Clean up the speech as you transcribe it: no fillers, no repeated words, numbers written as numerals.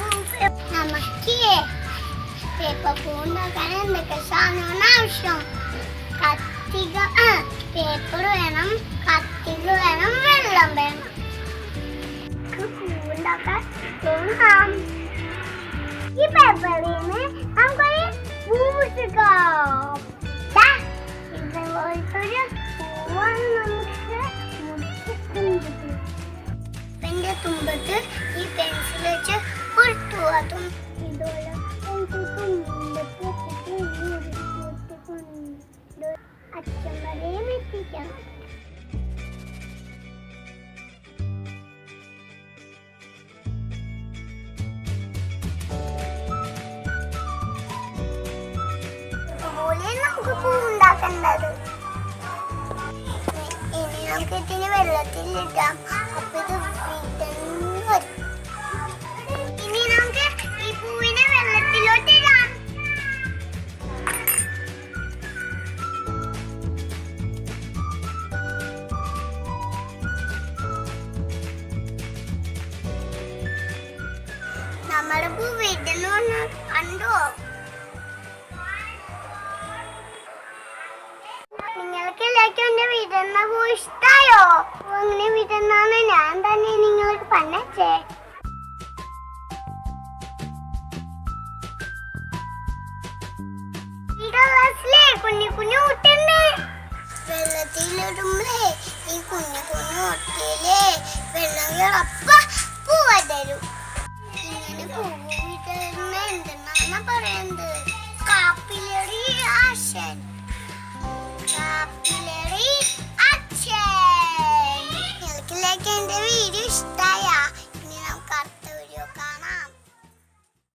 നമുക്ക് പേപ്പർ പൂ ഉണ്ടാക്കാൻ എന്തൊക്കെ സാധനമാണ് ആവശ്യം? കത്തിക, പേപ്പർ വേണം, കത്തിക വേണം, വെള്ളം വേണം. പൂവുണ്ടാക്കാൻ തോന്നാം. ഈ പേപ്പറിൽ നിന്ന് നമുക്കൊരു പൂവിട്ടിക്കാം. ഇതുപോലത്തൊരു പൂവാണ് നമുക്ക് എന്റെ തുമ്പത്ത് ഈ പെൻസിൽ വെച്ച് കൊടുത്തു. അതും ഇതുപോലെ അച്ഛൻ വരെയും എത്തിക്കണം. ഇതുപോലെ നമുക്ക് പൂവുണ്ടാക്കേണ്ടത്. ഇനി നമുക്ക് ഇതിന് വെള്ളത്തിലിടാം. അപ്പൊ ഇത് വിടർന്ന് വരും. ഇനി നമുക്ക് ഈ പൂവിനെ വെള്ളത്തിലോട്ട് ഇടാം. നമ്മുടെ പൂ വിടർന്ന് കണ്ടോ? നിങ്ങൾക്ക് എല്ലാവർക്കും എന്റെ വിടർന്ന പൂ ഇഷ്ടായോ? അങ്ങനെ വിടർന്നാണ് ഞാൻ തന്നെ നിങ്ങൾക്ക് പറഞ്ഞേ. കുഞ്ഞു കുഞ്ഞു മുട്ടുണ്ട്. വെള്ളത്തിലിടുമ്പേ ഈ കുഞ്ഞു കുഞ്ഞു മുട്ടയിലെ വെള്ളം പൂവ തരും. ഇങ്ങനെ പൂവ് വിടർന്ന എന്തെന്നാണ് പറയുന്നത്? കാപ്പിലറി ആശൻ, കാപ്പിലറി അച്ഛൻ. നിങ്ങൾക്ക് എന്റെ വീഡിയോ